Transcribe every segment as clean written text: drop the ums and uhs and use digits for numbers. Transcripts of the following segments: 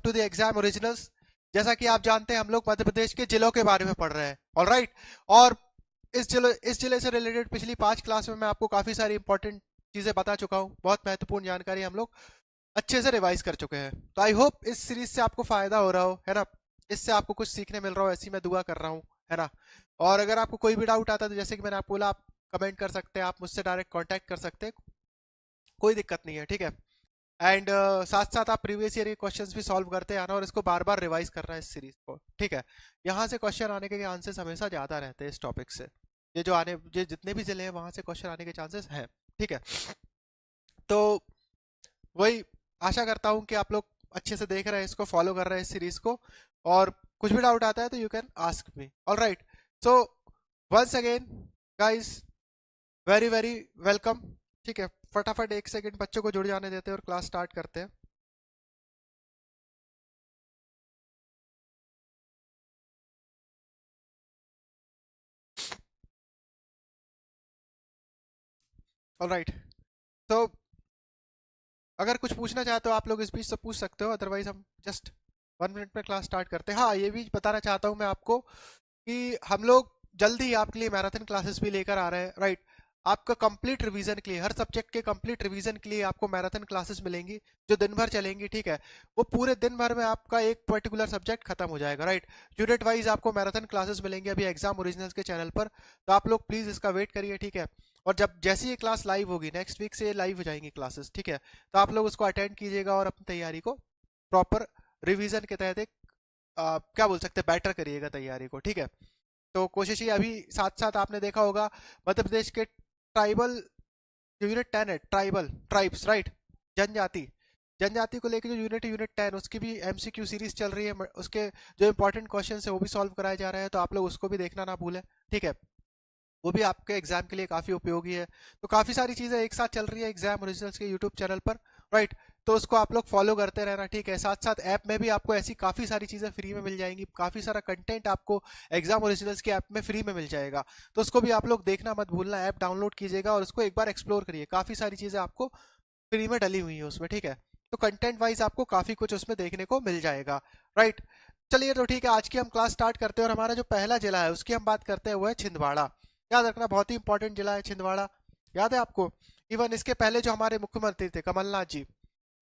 To the exam originals. जैसा कि आप जानते हैं हम लोग मध्य प्रदेश के जिलों के बारे में पढ़ रहे हैं, ऑलराइट। और इस जिले से रिलेटेड पिछली 5 क्लास में मैं आपको काफी सारी इंपॉर्टेंट चीजें बता चुका हूँ, बहुत महत्वपूर्ण जानकारी हम लोग अच्छे से रिवाइज कर चुके हैं। तो आई होप इस सीरीज से आपको फायदा हो रहा हो, है ना, इससे आपको कुछ सीखने मिल रहा हो, ऐसी मैं दुआ कर रहा हूँ, है ना। और अगर आपको कोई भी डाउट आता है तो जैसे कि मैंने आपको बोला, आप कमेंट कर सकते हैं, आप मुझसे डायरेक्ट कांटेक्ट कर सकते हैं, कोई दिक्कत नहीं है, ठीक है। एंड साथ साथ आप प्रीवियस ईयर के क्वेश्चंस भी सॉल्व करते आना और इसको बार बार रिवाइज करना है इस सीरीज को, ठीक है। यहाँ से क्वेश्चन आने के आंसर्स हमेशा ज्यादा रहते हैं इस टॉपिक से। ये जितने भी जिले हैं वहां से क्वेश्चन आने के चांसेस हैं, ठीक है। तो वही आशा करता हूँ कि आप लोग अच्छे से देख रहे हैं, इसको फॉलो कर रहे हैं इस सीरीज को, और कुछ भी डाउट आता है तो you can ask me, alright. So once again guys, very very welcome, ठीक है। फटाफट 1 सेकंड बच्चों को जुड़ जाने देते हैं और क्लास स्टार्ट करते हैं। ऑलराइट, तो अगर कुछ पूछना चाहते हो आप लोग इस बीच से पूछ सकते हो, अदरवाइज हम जस्ट 1 मिनट में क्लास स्टार्ट करते हैं। हाँ, ये भी बताना चाहता हूँ मैं आपको कि हम लोग जल्दी ही आपके लिए मैराथन क्लासेस भी लेकर आ रहे हैं, राइट। आपका कंप्लीट रिवीजन के लिए, हर सब्जेक्ट के कंप्लीट रिवीजन के लिए आपको मैराथन क्लासेस मिलेंगी जो दिन भर चलेंगी, ठीक है। वो पूरे दिन भर में आपका एक पर्टिकुलर सब्जेक्ट खत्म हो जाएगा, राइट। यूनिट वाइज आपको मैराथन क्लासेस मिलेंगी अभी एग्जाम ओरिजिनल्स के चैनल पर, तो आप लोग प्लीज इसका वेट करिए, ठीक है। और जब जैसी ये क्लास लाइव होगी, नेक्स्ट वीक से लाइव हो जाएंगी क्लासेस, ठीक है, तो आप लोग उसको अटेंड कीजिएगा और अपनी तैयारी को प्रॉपर रिवीजन के तहत एक क्या बोल सकते हैं, बेटर करिएगा तैयारी को, ठीक है। तो कोशिश ही अभी साथ साथ आपने देखा होगा मध्य प्रदेश के ट्राइबल जो यूनिट 10 है, ट्राइबल ट्राइब्स, राइट, जनजाति, जनजाति को लेकर जो यूनिट 10 उसकी भी एमसीक्यू सीरीज चल रही है, उसके जो इंपॉर्टेंट क्वेश्चन है वो भी सॉल्व कराए जा रहे हैं, तो आप लोग उसको भी देखना ना भूलें, ठीक है। वो भी आपके एग्जाम के लिए काफी उपयोगी है। तो काफी सारी चीजें एक साथ चल रही है एग्जाम ओरिजिनल्स के यूट्यूब चैनल पर, राइट। तो उसको आप लोग फॉलो करते रहना, ठीक है। साथ साथ ऐप में भी आपको ऐसी काफी सारी चीजें फ्री में मिल जाएंगी, काफी सारा कंटेंट आपको एग्जाम ओरिजिनल्स के ऐप में फ्री में मिल जाएगा, तो उसको भी आप लोग देखना मत भूलना। ऐप डाउनलोड कीजिएगा और उसको एक बार एक्सप्लोर करिए, काफी सारी चीजें आपको फ्री में डली हुई है उसमें, ठीक है। तो कंटेंट वाइज आपको काफी कुछ उसमें देखने को मिल जाएगा, राइट। चलिए तो ठीक है, आज की हम क्लास स्टार्ट करते हैं और हमारा जो पहला जिला है उसकी हम बात करते हैं, वो है छिंदवाड़ा। याद रखना, बहुत ही इंपॉर्टेंट जिला है छिंदवाड़ा, याद है आपको। इवन इसके पहले जो हमारे मुख्यमंत्री थे कमलनाथ जी,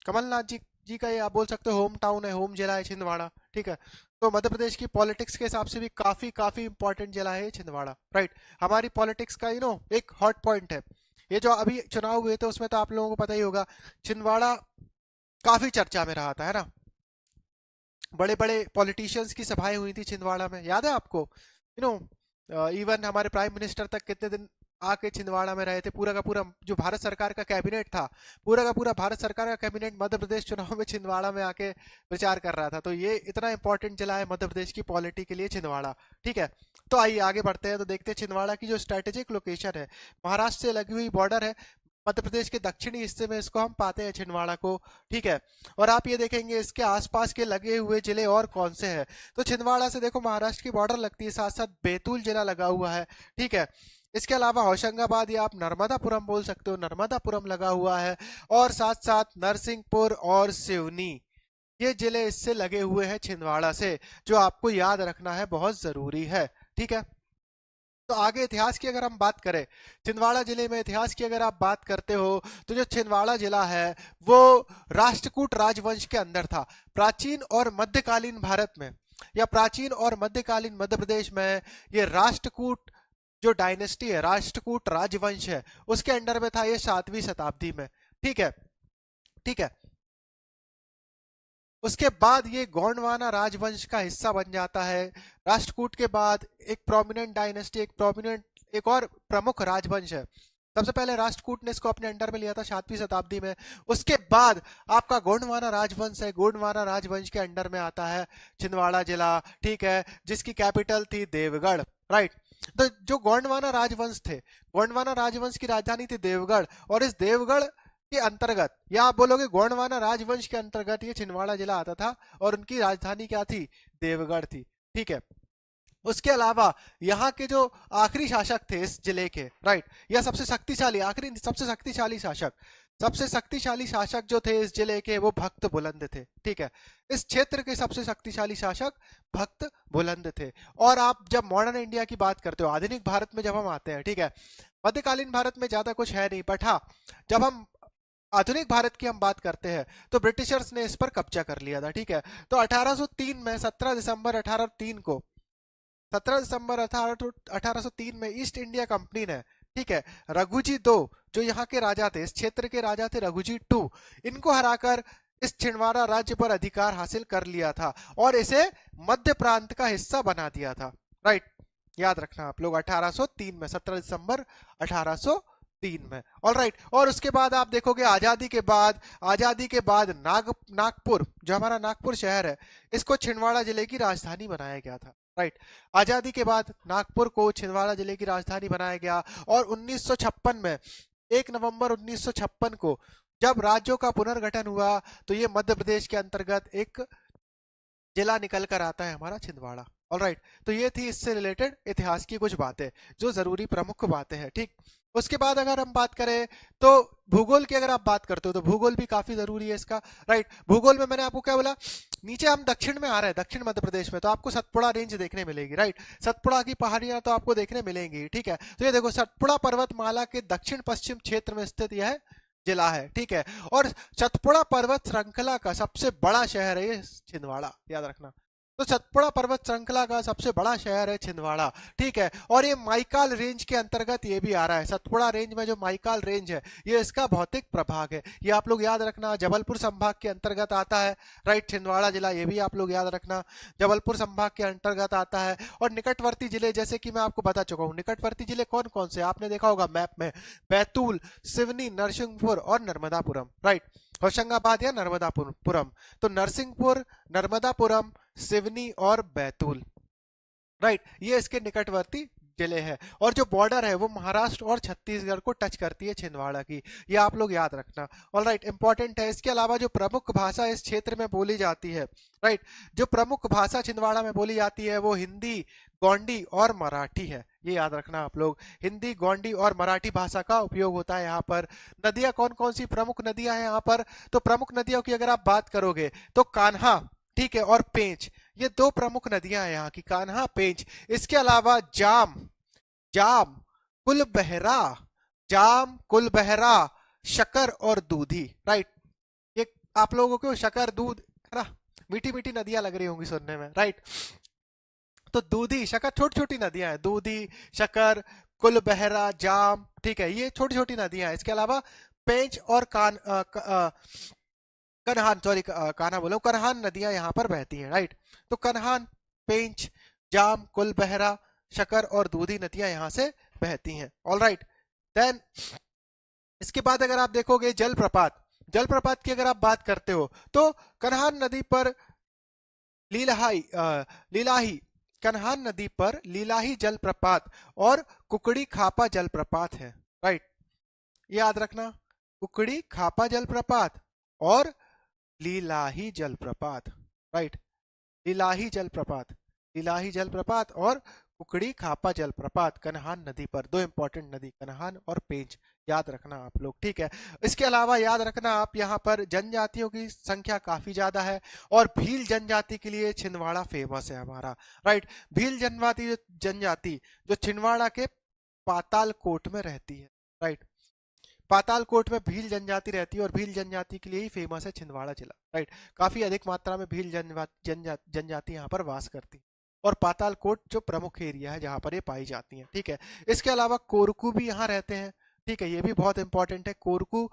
कमलनाथ जी का ये आप बोल सकते हो होम टाउन है, होम जिला है छिंदवाड़ा, ठीक है। तो मध्य प्रदेश की पॉलिटिक्स के हिसाब से भी काफी काफी इंपॉर्टेंट जिला है छिंदवाड़ा, राइट। हमारी पॉलिटिक्स का एक हॉट पॉइंट है। ये जो अभी चुनाव हुए थे उसमें तो आप लोगों को पता ही होगा, छिंदवाड़ा काफी चर्चा में रहा था, है ना। बड़े बड़े पॉलिटिशियंस की सभाएं हुई थी छिंदवाड़ा में, याद है आपको। इवन हमारे प्राइम मिनिस्टर तक कितने दिन आके छिंदवाड़ा में रहे थे। पूरा का पूरा जो भारत सरकार का कैबिनेट था, पूरा का पूरा भारत सरकार का कैबिनेट मध्य प्रदेश चुनाव में छिंदवाड़ा में आके प्रचार कर रहा था। तो ये इतना इंपॉर्टेंट जिला है मध्य प्रदेश की पॉलिटी के लिए छिंदवाड़ा, ठीक है। तो आइए आगे बढ़ते हैं, तो देखते हैं छिंदवाड़ा की जो स्ट्रेटेजिक लोकेशन है, महाराष्ट्र से लगी हुई बॉर्डर है, मध्य प्रदेश के दक्षिणी हिस्से में इसको हम पाते हैं छिंदवाड़ा को, ठीक है। और आप ये देखेंगे इसके आसपास के लगे हुए जिले और कौन से हैं, तो छिंदवाड़ा से देखो महाराष्ट्र की बॉर्डर लगती है, साथ साथ बैतूल जिला लगा हुआ है, ठीक है। इसके अलावा होशंगाबाद या आप नर्मदापुरम बोल सकते हो, नर्मदापुरम लगा हुआ है, और साथ साथ नरसिंहपुर और सिवनी, ये जिले इससे लगे हुए हैं छिंदवाड़ा से, जो आपको याद रखना है, बहुत जरूरी है, ठीक है। तो आगे इतिहास की अगर हम बात करें, छिंदवाड़ा जिले में इतिहास की अगर आप बात करते हो, तो जो छिंदवाड़ा जिला है वो राष्ट्रकूट राजवंश के अंदर था। प्राचीन और मध्यकालीन भारत में या प्राचीन और मध्यकालीन मध्य प्रदेश में ये राष्ट्रकूट जो डायनेस्टी है, राष्ट्रकूट राजवंश है, उसके अंडर में था ये 7वीं शताब्दी में, ठीक है, ठीक है। उसके बाद ये गोंडवाना राजवंश का हिस्सा बन जाता है। राष्ट्रकूट के बाद एक प्रोमिनेंट डायनेस्टी, एक और प्रमुख राजवंश है। सबसे पहले राष्ट्रकूट ने इसको अपने अंडर में लिया था 7वीं शताब्दी में। उसके बाद आपका गोंडवाना राजवंश है, गोंडवाना राजवंश के अंडर में आता है छिंदवाड़ा जिला, ठीक है, जिसकी कैपिटल थी देवगढ़, राइट। तो जो गोंडवाना राजवंश थे, गोंडवाना राजवंश की राजधानी थी देवगढ़, और इस देवगढ़ के अंतर्गत, या आप बोलोगे गोंडवाना राजवंश के अंतर्गत, ये छिंदवाड़ा जिला आता था, और उनकी राजधानी क्या थी, देवगढ़ थी, ठीक है। उसके अलावा यहाँ के जो आखिरी शासक थे इस जिले के, राइट, या सबसे शक्तिशाली, आखिरी सबसे शक्तिशाली शासक, सबसे शक्तिशाली शासक जो थे इस जिले के वो भक्त बुलंद थे। ठीक है, इस क्षेत्र के सबसे शक्तिशाली शासक भक्त बुलंद थे। और आप जब मॉडर्न इंडिया की बात करते हो, आधुनिक भारत में जब हम आते हैं, ठीक है, मध्यकालीन भारत में ज्यादा कुछ है नहीं, बट हाँ, जब हम आधुनिक भारत की हम बात करते हैं तो ब्रिटिशर्स ने इस पर कब्जा कर लिया था। ठीक है, तो 1803 में 17 दिसंबर 1803 को 17 दिसंबर 1803 में ईस्ट इंडिया कंपनी ने, ठीक है, रघुजी दो जो यहाँ के राजा थे, इस क्षेत्र के राजा थे रघुजी टू, इनको हराकर इस छिंदवाड़ा राज्य पर अधिकार हासिल कर लिया था और इसे मध्य प्रांत का हिस्सा बना दिया था। राइट, याद रखना आप लोग, 1803 में, 17 दिसंबर 1803 में। ऑल राइट, और उसके बाद आप देखोगे आजादी के बाद नागपुर, जो हमारा नागपुर शहर है, इसको छिंदवाड़ा जिले की राजधानी बनाया गया था। राइट, आजादी के बाद नागपुर को छिंदवाड़ा जिले की राजधानी बनाया गया और 1956 में 1 नवंबर 1956 को जब राज्यों का पुनर्गठन हुआ तो ये मध्य प्रदेश के अंतर्गत एक जिला निकल कर आता है हमारा छिंदवाड़ा। ऑलराइट, तो ये थी इससे रिलेटेड इतिहास की कुछ बातें जो जरूरी प्रमुख बातें हैं। ठीक, उसके बाद अगर हम बात करें तो भूगोल की अगर आप बात करते हो तो भूगोल भी काफी जरूरी है इसका। राइट, भूगोल में मैंने आपको क्या बोला, नीचे हम दक्षिण में आ रहे हैं, दक्षिण मध्य प्रदेश में, तो आपको सतपुड़ा रेंज देखने मिलेगी। राइट, सतपुड़ा की पहाड़ियां तो आपको देखने मिलेंगी। ठीक है, तो ये देखो सतपुड़ा पर्वतमाला के दक्षिण पश्चिम क्षेत्र में स्थित यह जिला है। ठीक है, और सतपुड़ा पर्वत श्रृंखला का सबसे बड़ा शहर है ये छिंदवाड़ा, याद रखना। तो सतपुड़ा पर्वत श्रृंखला का सबसे बड़ा शहर है छिंदवाड़ा। ठीक है, और ये माइकाल रेंज के अंतर्गत ये भी आ रहा है। सतपुड़ा रेंज में जो माइकाल रेंज है ये इसका भौतिक प्रभाग है, ये आप लोग याद रखना, जबलपुर संभाग के अंतर्गत आता है। राइट, छिंदवाड़ा जिला ये भी आप लोग याद रखना जबलपुर संभाग के अंतर्गत आता है। और निकटवर्ती जिले जैसे कि मैं आपको बता चुका हूँ, निकटवर्ती जिले कौन कौन से आपने देखा होगा मैप में, बैतूल, सिवनी, नरसिंहपुर और नर्मदापुरम। राइट, होशंगाबाद या नर्मदापुरम, तो नरसिंहपुर, नर्मदापुरम, सिवनी और बैतूल। राइट, ये इसके निकटवर्ती जिले हैं। और जो बॉर्डर है वो महाराष्ट्र और छत्तीसगढ़ को टच करती है छिंदवाड़ा की, ये आप लोग याद रखना। ऑल राइट, इंपॉर्टेंट है। इसके अलावा जो प्रमुख भाषा इस क्षेत्र में बोली जाती है, राइट, जो प्रमुख भाषा छिंदवाड़ा में बोली जाती है वो हिंदी, गोंडी और मराठी है, ये याद रखना आप लोग। हिंदी, गोंडी और मराठी भाषा का उपयोग होता है यहाँ पर। नदियां कौन कौन सी प्रमुख नदियां हैं यहाँ पर, तो प्रमुख नदियों की अगर आप बात करोगे तो कान्हा, ठीक है, और पेंच, ये दो प्रमुख नदियां हैं यहाँ की, कान्हा, पेंच। इसके अलावा जाम, जाम, कुलबहरा, जाम, कुलबहरा, शकर और दूधी। राइट, ये आप लोगों को शकर, दूध, है ना, मीठी मीठी नदियां लग रही होंगी सुनने में। राइट, तो दूधी, शकर, छोटी छोटी नदियां हैं, दूधी, शकर, कुलबहरा, जाम। ठीक है, ये छोटी छोटी नदियां हैं। इसके अलावा पेंच और कन्हान, सॉरी कान्हा बोलो, कन्हान नदियां यहाँ पर बहती हैं। राइट, तो कन्हान, पेंच, जाम, कुलबहरा, शकर और दूधी नदियां यहाँ से बहती हैं। ऑल राइट, देन इसके बाद अगर आप देखोगे जलप्रपात, जलप्रपात की अगर आप बात करते हो तो कन्हान नदी पर लीलाही, कन्हान नदी पर लीलाही जलप्रपात और कुकड़ी खापा जलप्रपात है। राइट, ये याद रखना, कुकड़ी खापा जलप्रपात और लीलाही जलप्रपात। राइट, लीलाही जलप्रपात, लीलाही जलप्रपात और कुकड़ी खापा जलप्रपात कन्हान नदी पर, दो इंपॉर्टेंट नदी, कन्हान और पेंच, याद रखना आप लोग। ठीक है, इसके अलावा याद रखना आप यहाँ पर जनजातियों की संख्या काफी ज्यादा है और भील जनजाति के लिए छिंदवाड़ा फेमस है हमारा। राइट, भील जनजाति जो छिंदवाड़ा के पातालकोट में रहती है। राइट, पातालकोट में भील जनजाति रहती है और भील जनजाति के लिए ही फेमस है छिंदवाड़ा जिला। राइट, काफी अधिक मात्रा में भील जनजाति यहाँ पर वास करती है और पातालकोट जो प्रमुख एरिया है जहाँ पर ये पाई जाती है। ठीक है, इसके अलावा कोरकू भी यहाँ रहते हैं। ठीक है, ये भी बहुत इंपॉर्टेंट है, कोरकू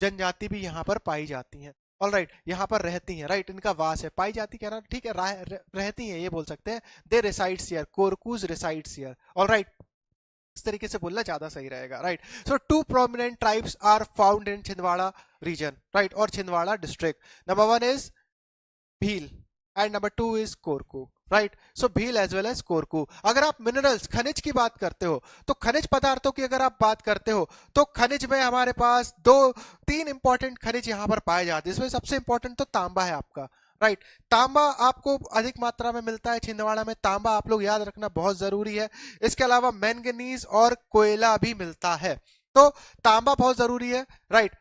जनजाति भी यहाँ पर पाई जाती है। ऑल राइट, यहाँ पर रहती है। राइट, इनका वास है, पाई जाती कहना ठीक है, रहती है ये बोल सकते हैं, they resides here, Korkus resides here. All right, इस तरीके से बोलना ज्यादा सही रहेगा। Right, so two prominent tribes are found in Chhindwara region, right, और Chhindwara district. Number 1 is Bhil and number 2 is Korku. Right, so Bhil as well as Korku. अगर आप मिनरल्स, खनिज की बात करते हो तो खनिज पदार्थों की अगर आप बात करते हो तो खनिज में हमारे पास 2-3 इंपॉर्टेंट खनिज यहाँ पर पाए जाते हैं। इसमें सबसे इंपॉर्टेंट तो तांबा है आपका। राइट, तांबा आपको अधिक मात्रा में मिलता है छिंदवाड़ा में, तांबा आप लोग याद रखना बहुत जरूरी है। इसके अलावा मैंगनीज और कोयला भी मिलता है, तो तांबा बहुत जरूरी है। राइट,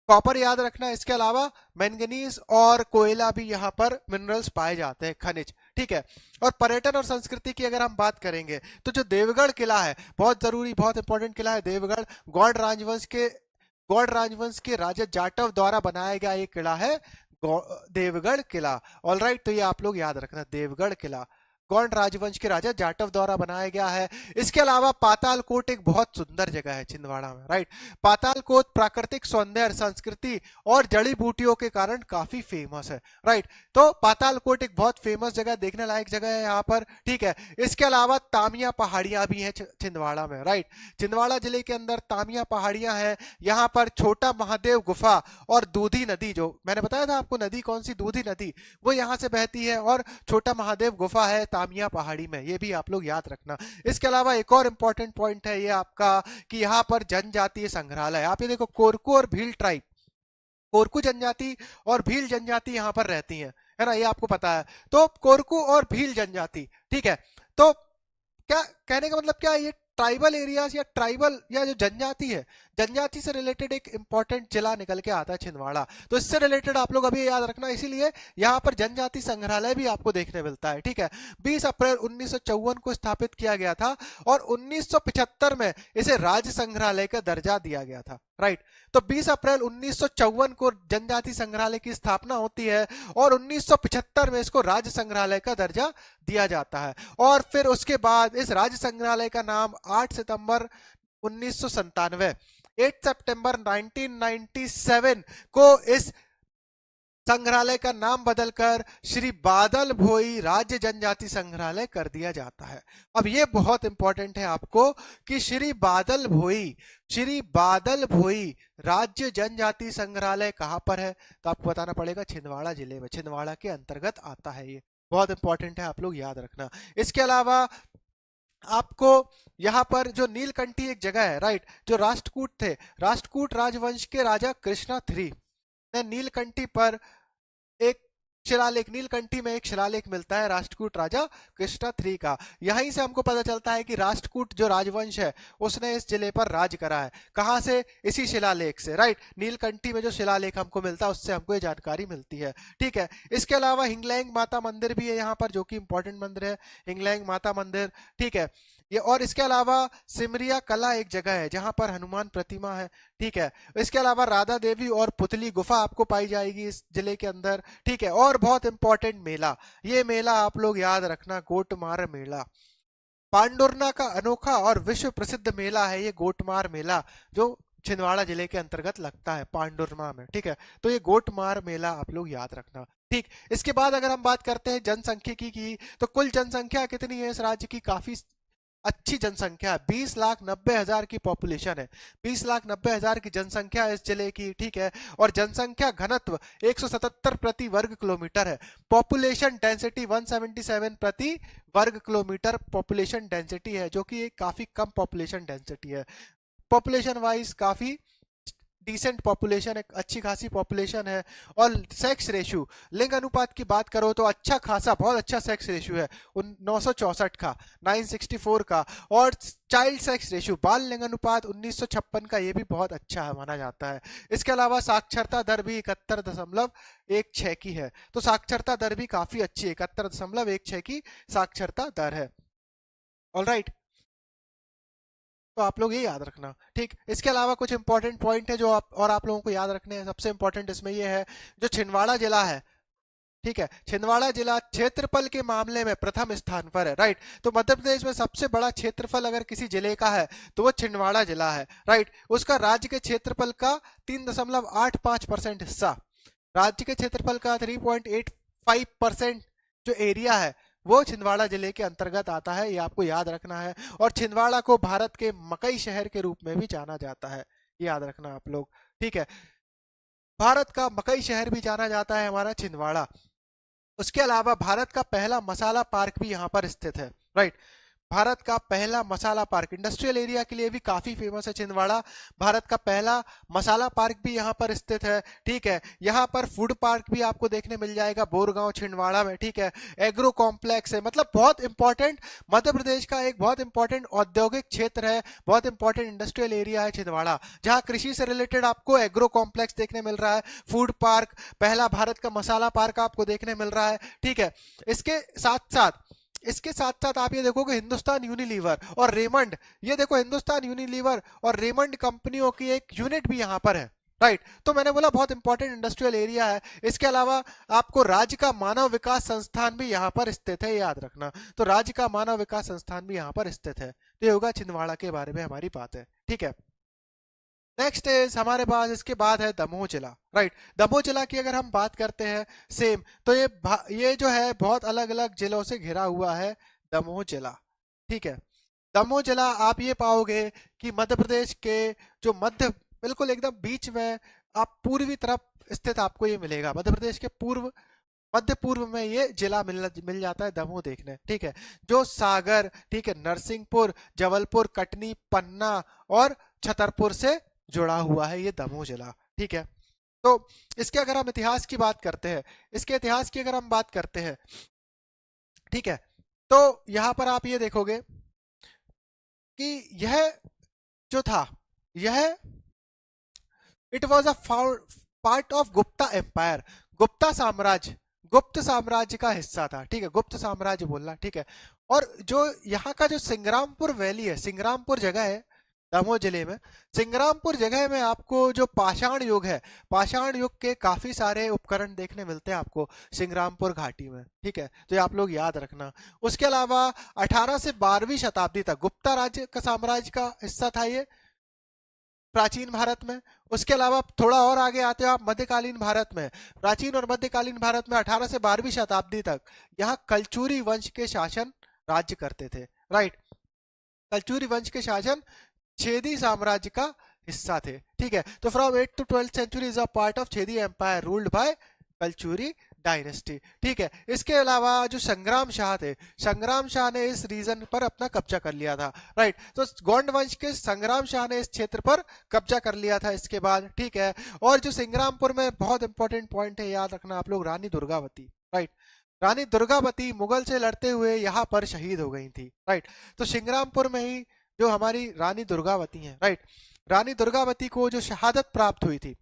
कॉपर याद रखना, इसके अलावा मैंगनीज और कोयला भी यहाँ पर मिनरल्स पाए जाते हैं, खनिज, ठीक है। और पर्यटन और संस्कृति की अगर हम बात करेंगे तो जो देवगढ़ किला है, बहुत जरूरी, बहुत इंपॉर्टेंट किला है देवगढ़, गौड़ राजवंश के राजा जाटव द्वारा बनाया गया एक किला है देवगढ़ किला। ऑलराइट, तो ये आप लोग याद रखना, देवगढ़ किला गौड़ राजवंश के राजा जाटव द्वारा बनाया गया है। इसके अलावा पातालकोट एक बहुत सुंदर जगह है छिंदवाड़ा में, राइट। पातालकोट प्राकृतिक सौंदर्य, संस्कृति और जड़ी बूटियों के कारण काफी फेमस है, राइट। तो पातालकोट एक बहुत फेमस जगह, देखने लायक जगह है यहाँ पर, ठीक है। इसके अलावा तामिया पहाड़ियां भी हैं छिंदवाड़ा में, राइट। छिंदवाड़ा जिले के अंदर तामिया पहाड़ियां हैं, यहाँ पर छोटा महादेव गुफा और दूधी नदी, जो मैंने बताया था आपको नदी कौन सी, दूधी नदी, वो यहाँ से बहती है, और छोटा महादेव गुफा है तामिया पहाड़ी में, ये भी आप लोग याद रखना। इसके अलावा एक और इंपॉर्टेंट पॉइंट है ये आपका कि यहाँ पर जनजातीय संग्रहालय, आप ये देखो कोरकू और भील ट्राइब, कोरकू जनजाति और भील जनजाति यहाँ पर रहती है ना, ये आपको पता है। तो कोरकू और भील जनजाति, ठीक है। तो क्या कहने का मतलब क्या है, ये ट्राइबल एरियाज या ट्राइबल या जो जनजाति है, जनजाति से रिलेटेड एक इंपॉर्टेंट जिला निकल के आता है छिंदवाड़ा, तो इससे रिलेटेड आप लोग अभी याद रखना, इसीलिए यहाँ पर जनजाति संग्रहालय भी आपको देखने मिलता है, ठीक है। 20 अप्रैल 1954 को स्थापित किया गया था और 1975 में इसे राज्य संग्रहालय का दर्जा दिया गया था, राइट। तो 20 अप्रैल 1954 को जनजाति संग्रहालय की स्थापना होती है और 1975 में इसको राज्य संग्रहालय का दर्जा दिया जाता है। और फिर उसके बाद इस राज्य संग्रहालय का नाम 8 सितंबर 1997, 8 सितंबर 1997 को इस संग्रहालय का नाम बदलकर श्री बादल भोई राज्य जनजाति संग्रहालय कर दिया जाता है। अब ये बहुत इंपॉर्टेंट है आपको कि श्री बादल भोई राज्य जनजाति संग्रहालय कहाँ पर है, तो आपको बताना पड़ेगा छिंदवाड़ा जिले में, छिंदवाड़ा के अंतर्गत आता है, ये बहुत इंपॉर्टेंट है, आप लोग याद रखना। इसके अलावा आपको यहाँ पर जो नीलकंठी एक जगह है, राइट, जो राष्ट्रकूट थे, राष्ट्रकूट राजवंश के राजा कृष्णा III ने नीलकंठी पर एक शिलालेख, नीलकंठी में एक शिलालेख मिलता है राष्ट्रकूट राजा कृष्णा III का। यहीं से हमको पता चलता है कि राष्ट्रकूट जो राजवंश है उसने इस जिले पर राज करा है। कहाँ से, इसी शिलालेख से, राइट। नीलकंठी में जो शिलालेख हमको मिलता है उससे हमको ये जानकारी मिलती है, ठीक है। इसके अलावा हिंगलैंग माता मंदिर भी है यहाँ पर, जो कि इंपॉर्टेंट मंदिर है, हिंगलैंग माता मंदिर, ठीक है ये। और इसके अलावा सिमरिया कला एक जगह है जहां पर हनुमान प्रतिमा है, ठीक है। इसके अलावा राधा देवी और पुतली गुफा आपको पाई जाएगी इस जिले के अंदर, ठीक है। और बहुत इंपॉर्टेंट मेला, ये मेला आप लोग याद रखना, गोटमार मेला, पांडुरना का अनोखा और विश्व प्रसिद्ध मेला है ये गोटमार मेला, जो छिंदवाड़ा जिले के अंतर्गत लगता है पांडुरमा में, ठीक है। तो ये गोटमार मेला आप लोग याद रखना, ठीक। इसके बाद अगर हम बात करते हैं जनसंख्यिकी की, तो कुल जनसंख्या कितनी है इस राज्य की, काफी अच्छी जनसंख्या है, 20,90,000 की पॉपुलेशन है, 20,90,000 की जनसंख्या इस जिले की, ठीक है। और जनसंख्या घनत्व 177 प्रति वर्ग किलोमीटर है, पॉपुलेशन डेंसिटी 177 प्रति वर्ग किलोमीटर पॉपुलेशन डेंसिटी है, जो कि एक काफी कम पॉपुलेशन डेंसिटी है, पॉपुलेशन वाइज काफी डिसेंट पॉपुलेशन, एक अच्छी खासी पॉपुलेशन है। और सेक्स रेशियो, लिंग अनुपात की बात करो तो अच्छा खासा, बहुत अच्छा सेक्स रेशियो है, 964 का, 964 का। और चाइल्ड सेक्स रेशियो, बाल लिंग अनुपात 1956 का, ये भी बहुत अच्छा है, माना जाता है। इसके अलावा साक्षरता दर भी 71.16 की है, तो साक्षरता दर भी काफी अच्छी है, 71.16 की साक्षरता दर है। ऑलराइट, तो आप लोग ये याद रखना, ठीक। इसके अलावा कुछ इंपॉर्टेंट पॉइंट है जो आप लोगों को याद रखने हैं। सबसे इंपॉर्टेंट इसमें ये है, जो छिंदवाड़ा जिला है, ठीक है, छिंदवाड़ा जिला क्षेत्रफल के मामले में प्रथम स्थान पर है, राइट। तो मध्य प्रदेश में सबसे बड़ा क्षेत्रफल अगर किसी जिले का है तो वो छिंदवाड़ा जिला है, राइट। उसका राज्य के क्षेत्रफल का 3.85% हिस्सा, राज्य के क्षेत्रफल का 3.85% जो एरिया है वो छिंदवाड़ा जिले के अंतर्गत आता है, ये आपको याद रखना है। और छिंदवाड़ा को भारत के मकई शहर के रूप में भी जाना जाता है, याद रखना आप लोग, ठीक है। भारत का मकई शहर भी जाना जाता है हमारा छिंदवाड़ा। उसके अलावा भारत का पहला मसाला पार्क भी यहाँ पर स्थित है, राइट। भारत का पहला मसाला पार्क, इंडस्ट्रियल एरिया के लिए भी काफी फेमस है छिंदवाड़ा। भारत का पहला मसाला पार्क भी यहाँ पर स्थित है, ठीक है। यहाँ पर फूड पार्क भी आपको देखने मिल जाएगा बोरगांव छिंदवाड़ा में, ठीक है। एग्रो कॉम्प्लेक्स है, मतलब बहुत इंपॉर्टेंट, मध्य प्रदेश का एक बहुत इंपॉर्टेंट औद्योगिक क्षेत्र है, बहुत इंपॉर्टेंट इंडस्ट्रियल एरिया है छिंदवाड़ा, जहाँ कृषि से रिलेटेड आपको एग्रो कॉम्प्लेक्स देखने मिल रहा है, फूड पार्क, पहला भारत का मसाला पार्क आपको देखने मिल रहा है, ठीक है। इसके साथ साथ आप ये देखोगे हिंदुस्तान यूनिलीवर और रेमंड, ये देखो हिंदुस्तान यूनिलीवर और रेमंड कंपनियों की एक यूनिट भी यहाँ पर है, राइट। तो मैंने बोला बहुत इंपॉर्टेंट इंडस्ट्रियल एरिया है। इसके अलावा आपको राज्य का मानव विकास संस्थान भी यहाँ पर स्थित है, याद रखना। तो राज्य का मानव विकास संस्थान भी यहाँ पर स्थित है। तो ये होगा छिंदवाड़ा के बारे में हमारी बात है, ठीक है। नेक्स्ट इज हमारे पास, इसके बाद है दमोह जिला, राइट। दमोह जिला की अगर हम बात करते हैं सेम, तो ये जो है बहुत अलग अलग जिलों से घिरा हुआ है दमोह जिला, ठीक है। दमोह जिला आप ये पाओगे कि मध्य प्रदेश के जो मध्य बिल्कुल एकदम बीच में, आप पूर्वी तरफ स्थित आपको ये मिलेगा, मध्य प्रदेश के मध्य पूर्व में ये जिला मिल जाता है दमोह देखने, ठीक है। जो सागर, ठीक है, नरसिंहपुर, जबलपुर, कटनी, पन्ना और छतरपुर से जुड़ा हुआ है ये दमोह जिला, ठीक है। तो इसके अगर हम इतिहास की बात करते हैं, इसके इतिहास की अगर हम बात करते हैं, ठीक है, तो यहां पर आप ये देखोगे कि यह जो था, यह it was a part of Gupta empire, Gupta साम्राज्य का हिस्सा था, ठीक है, गुप्त साम्राज्य बोलना, ठीक है। और जो यहाँ का जो सिंग्रामपुर वैली है, सिंग्रामपुर जगह है दमोह जिले में, सिंग्रामपुर जगह में आपको जो पाषाण युग है, पाषाण युग के काफी सारे उपकरण देखने मिलते हैं आपको सिंग्रामपुर घाटी में, ठीक है। तो ये आप लोग याद रखना। उसके अलावा 18 से 12वीं शताब्दी तक गुप्ता राज्य का साम्राज्य का हिस्सा था ये प्राचीन भारत में। उसके अलावा थोड़ा और आगे आते हो आप मध्यकालीन भारत में, प्राचीन और मध्यकालीन भारत में 18 से 12वीं शताब्दी तक यहाँ कलचुरी वंश के शासन राज्य करते थे, राइट। कलचुरी वंश के शासन छेदी साम्राज्य का हिस्सा थे, ठीक है। तो from 8th to 12th century is a part of Chedi empire ruled by Kalachuri dynasty, ठीक है। इसके अलावा जो संग्राम शाह थे, संग्राम शाह ने इस रीजन पर अपना कब्जा कर लिया था, राइट। तो गोंड वंश के संग्राम शाह ने इस क्षेत्र पर कब्जा कर लिया था इसके बाद, ठीक है। और जो सिंग्रामपुर में बहुत इंपॉर्टेंट पॉइंट है, याद रखना आप लोग, रानी दुर्गावती, राइट। रानी दुर्गावती मुगल से लड़ते हुए यहाँ पर शहीद हो गई थी, राइट। तो सिंग्रामपुर में ही जो हमारी रानी दुर्गावती हैं, राइट, रानी दुर्गावती को जो शहादत प्राप्त हुई थी,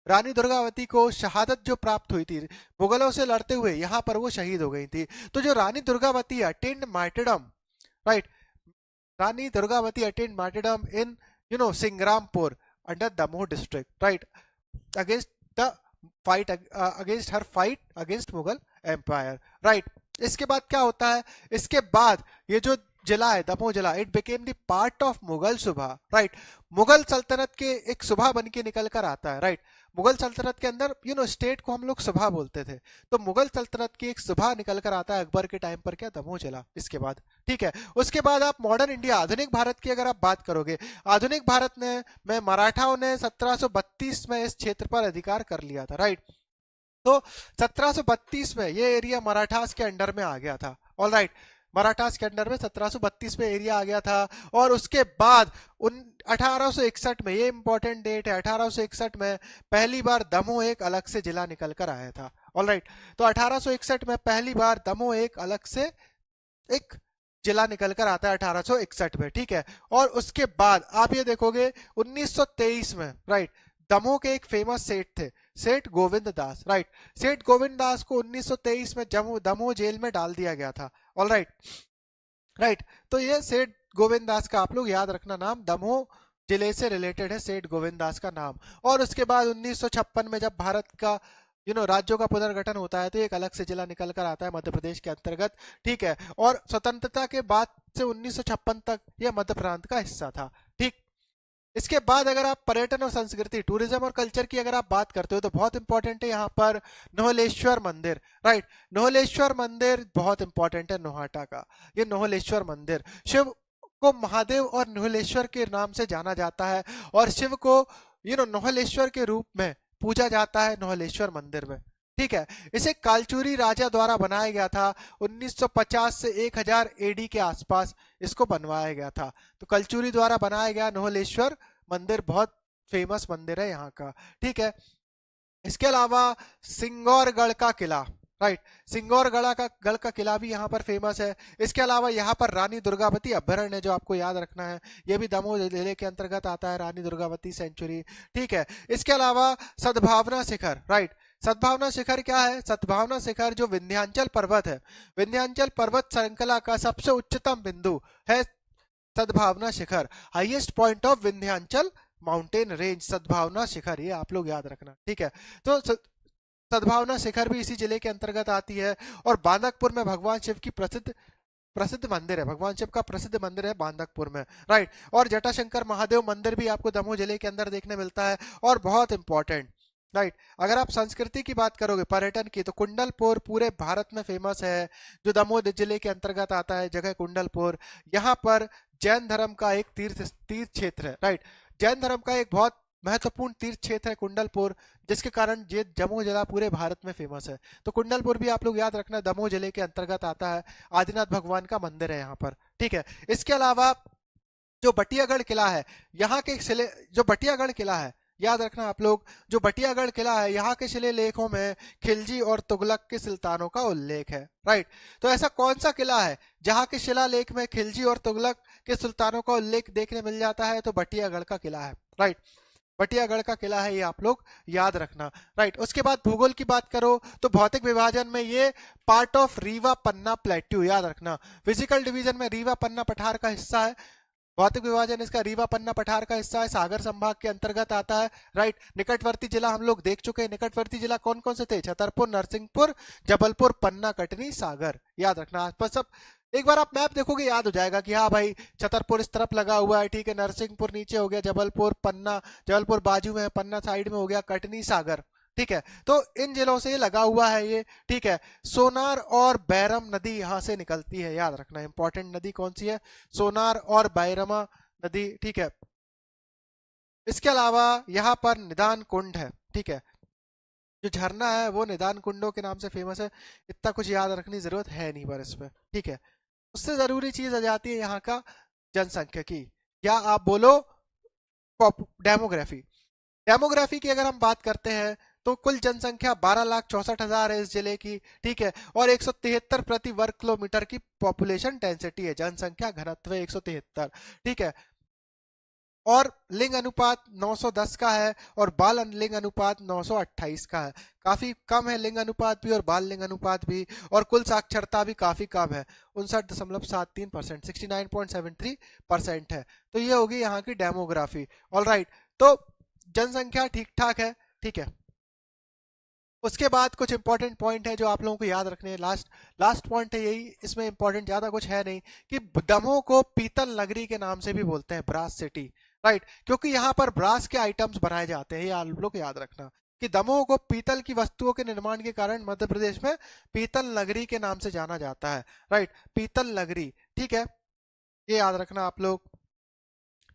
रानी दुर्गावती को शहादत जो प्राप्त हुई थी मुगलों से लड़ते हुए, यहाँ पर वो शहीद हो गई थी। तो जो Rani Durgavati attend martyrdom, right, Rani Durgavati attend martyrdom in Singrampur under Damoh district, right, against the fight against her fight against Mughal empire, right. इसके बाद क्या होता है, इसके बाद ये जो जिला है दमोह जिला, it became the part of Mughal सुबह, राइट। मुगल सल्तनत के एक सुबह बन के निकल कर आता है, राइट। मुगल सल्तनत के अंदर स्टेट को हम लोग सुबह बोलते थे, तो मुगल सल्तनत की एक सुबह निकल कर आता है अकबर के टाइम पर, क्या, दमोह जिला। इसके बाद, ठीक है, उसके बाद आप मॉडर्न इंडिया, आधुनिक भारत की अगर आप बात करोगे, आधुनिक भारत में मराठाओं ने 1732 में इस क्षेत्र पर अधिकार कर लिया था, राइट। तो 1732 में ये एरिया मराठास के अंडर में आ गया था, ऑल राइट, मराठास के अंडर में 1732 में एरिया आ गया था। और उसके बाद 1861 में, ये इंपॉर्टेंट डेट है, 1861 में पहली बार दमोह एक अलग से जिला निकल कर आया था, ऑल राइट। तो 1861 में पहली बार दमोह एक अलग से एक जिला निकल कर आता है 1861 में, ठीक है। और उसके बाद आप ये देखोगे 1923 में, राइट, दमोह के एक फेमस सेठ थे, सेठ गोविंद दास, राइट। सेठ गोविंद दास को 1923 में दमोह जेल में डाल दिया गया था, ऑल राइट, राइट। तो ये सेठ गोविंद दास का आप लोग याद रखना नाम, दमोह जिले से रिलेटेड है सेठ गोविंद दास का नाम। और उसके बाद 1956 में जब भारत का राज्यों का पुनर्गठन होता है, तो एक अलग से जिला निकल कर आता है मध्य प्रदेश के अंतर्गत, ठीक है। और स्वतंत्रता के बाद से 1956 तक यह मध्य प्रांत का हिस्सा था, ठीक। इसके बाद अगर आप पर्यटन और संस्कृति, टूरिज्म और कल्चर की अगर आप बात करते हो, तो बहुत इंपॉर्टेंट है यहाँ पर नोहलेश्वर मंदिर, राइट। नोहलेश्वर मंदिर बहुत इंपॉर्टेंट है नोहाटा का, ये नोहलेश्वर मंदिर, शिव को महादेव और नोहलेश्वर के नाम से जाना जाता है, और शिव को नोहलेश्वर के रूप में पूजा जाता है नोहलेश्वर मंदिर में, ठीक है। इसे कालचुरी राजा द्वारा बनाया गया था 1950 से 1000 एडी के आसपास इसको बनवाया गया था। तो कलचुरी द्वारा बनाया गया नोहलेश्वर मंदिर बहुत फेमस मंदिर है यहाँ का। ठीक है। इसके अलावा सिंगौरगढ़ का किला, राइट, गढ़ का किला भी यहाँ पर फेमस है। इसके अलावा यहाँ पर रानी दुर्गावती अभ्यारण्य है जो आपको याद रखना है, ये भी दमोह जिले के अंतर्गत आता है, रानी दुर्गावती सेंचुरी। ठीक है। इसके अलावा सद्भावना शिखर, राइट, सद्भावना शिखर क्या है? सद्भावना शिखर जो विंध्याचल पर्वत है, विंध्याचल पर्वत श्रृंखला का सबसे उच्चतम बिंदु है Sadbhavna Shikhar, highest point of Vindhyachal mountain range, Sadbhavna Shikhar, ये आप लोग याद रखना। ठीक है। तो सद्भावना शिखर भी इसी जिले के अंतर्गत आती है। और बांदकपुर में भगवान शिव की प्रसिद्ध मंदिर है, भगवान शिव का प्रसिद्ध मंदिर है बांदकपुर में, राइट। और जटाशंकर महादेव मंदिर भी आपको दमोह जिले के अंदर देखने मिलता है। और बहुत इंपॉर्टेंट, राइट, अगर आप संस्कृति की बात करोगे, पर्यटन की, तो कुंडलपुर पूरे भारत में फेमस है, जो दमोह जिले के अंतर्गत आता है जगह कुंडलपुर। यहाँ पर जैन धर्म का एक तीर्थ क्षेत्र है, राइट, जैन धर्म का एक बहुत महत्वपूर्ण तीर्थ क्षेत्र है कुंडलपुर, जिसके कारण ये दमोह जिला पूरे भारत में फेमस है। तो कुंडलपुर भी आप लोग याद रखना दमोह जिले के अंतर्गत आता है, आदिनाथ भगवान का मंदिर है यहाँ पर। ठीक है। इसके अलावा जो बटियागढ़ किला है, यहाँ के जो बटियागढ़ किला है, याद रखना आप लोग, जो बटियागढ़ किला है, यहाँ के शिलालेखों में खिलजी और तुगलक के सुल्तानों का उल्लेख है, राइट। तो ऐसा कौन सा किला है जहाँ के शिलालेख में खिलजी और तुगलक के सुल्तानों का उल्लेख देखने मिल जाता है? तो बटियागढ़ का किला है, राइट, बटियागढ़ का किला है, ये आप लोग याद रखना, राइट। उसके बाद भूगोल की बात करो तो भौतिक विभाजन में ये part of Rewa Panna plateau, याद रखना, फिजिकल डिवीजन में रीवा पन्ना पठार का हिस्सा है, भौतिक विभाजन इसका रीवा पन्ना पठार का हिस्सा है, सागर संभाग के अंतर्गत आता है, राइट। निकटवर्ती जिला हम लोग देख चुके हैं, निकटवर्ती जिला कौन कौन से थे? छतरपुर, नरसिंहपुर, जबलपुर, पन्ना, कटनी, सागर, याद रखना। आसपास सब एक बार आप मैप देखोगे याद हो जाएगा कि हाँ भाई छतरपुर इस तरफ लगा हुआ है, ठीक है, नरसिंहपुर नीचे हो गया, जबलपुर, पन्ना, जबलपुर बाजू में है, पन्ना साइड में हो गया, कटनी, सागर, ठीक है। तो इन जिलों से लगा हुआ है ये, ठीक है। सोनार और बैरम नदी यहाँ से निकलती है, याद रखना, इंपॉर्टेंट नदी कौन सी है? सोनार और बैरमा नदी, ठीक है। इसके अलावा यहाँ पर निदान कुंड है, ठीक है, जो झरना है वो निदान कुंडों के नाम से फेमस है, इतना कुछ याद रखने की जरूरत है नहीं पर इसमें, ठीक है। उससे जरूरी चीज आ जाती है यहाँ का जनसंख्यिकी, या आप बोलो डेमोग्राफी। डेमोग्राफी की अगर हम बात करते हैं तो कुल जनसंख्या 12,64,000 है इस जिले की, ठीक है। और 173 प्रति वर्ग किलोमीटर की पॉपुलेशन डेंसिटी है, जनसंख्या घनत्व 173, ठीक है। और लिंग अनुपात 910 का है और बाल लिंग अनुपात 928 का है, काफी कम है लिंग अनुपात भी और बाल लिंग अनुपात भी। और कुल साक्षरता भी काफी कम है, 59.73%, 69.73% है। तो ये होगी यहाँ की डेमोग्राफी, ऑलराइट। तो जनसंख्या ठीक ठाक है, ठीक है। उसके बाद कुछ इंपॉर्टेंट पॉइंट है जो आप लोगों को याद रखने हैं, लास्ट पॉइंट है यही, इसमें इंपॉर्टेंट ज्यादा कुछ है नहीं, कि दमोह को पीतल नगरी के नाम से भी बोलते हैं, ब्रास सिटी, राइट, क्योंकि यहाँ पर ब्रास के आइटम्स बनाए जाते हैं, ये आप लोग याद रखना कि दमोह को पीतल की वस्तुओं के निर्माण के कारण मध्य प्रदेश में पीतल नगरी के नाम से जाना जाता है, राइट, पीतल नगरी, ठीक है, ये याद रखना आप लोग,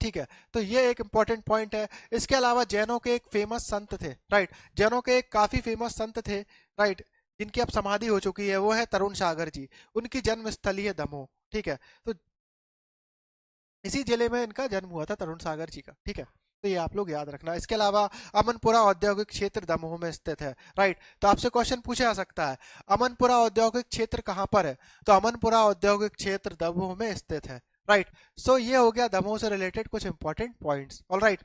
ठीक है। तो ये एक इंपॉर्टेंट पॉइंट है। इसके अलावा जैनों के एक फेमस संत थे, राइट, जैनों के एक काफी फेमस संत थे, राइट, जिनकी अब समाधि हो चुकी है, वो है तरुण सागर जी, उनकी जन्मस्थली है दमोह, ठीक है। तो इसी जिले में इनका जन्म हुआ था तरुण सागर जी का, ठीक है। तो ये आप लोग याद रखना। इसके अलावा अमनपुरा औद्योगिक क्षेत्र दमोह में स्थित है, राइट। तो आपसे क्वेश्चन पूछा जा सकता है अमनपुरा औद्योगिक क्षेत्र कहाँ पर है? तो अमनपुरा औद्योगिक क्षेत्र दमोह में स्थित है, राइट। सो ये हो गया दमोह से रिलेटेड कुछ इंपॉर्टेंट पॉइंट्स, ऑलराइट।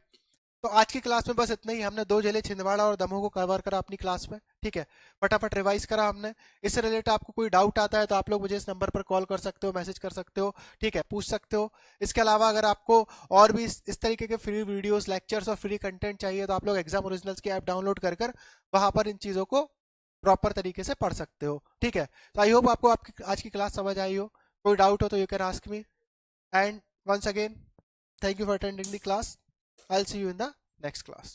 तो आज की क्लास में बस इतना ही, हमने 2 जिले छिंदवाड़ा और दमोह को कवर करा अपनी क्लास में, ठीक है, फटाफट रिवाइज करा हमने। इससे रिलेटेड आपको कोई डाउट आता है तो आप लोग मुझे इस नंबर पर कॉल कर सकते हो, मैसेज कर सकते हो, ठीक है, पूछ सकते हो। इसके अलावा अगर आपको और भी इस तरीके के फ्री वीडियोस, लेक्चर्स और फ्री कंटेंट चाहिए तो आप लोग एग्जाम ओरिजिनल्स की ऐप डाउनलोड कर वहां पर इन चीजों को प्रॉपर तरीके से पढ़ सकते हो, ठीक है। तो आई होप आपको आपकी आज की क्लास समझ आई हो। कोई डाउट हो तो you can ask me, and once again, thank you for attending the class. I'll see you in the next class.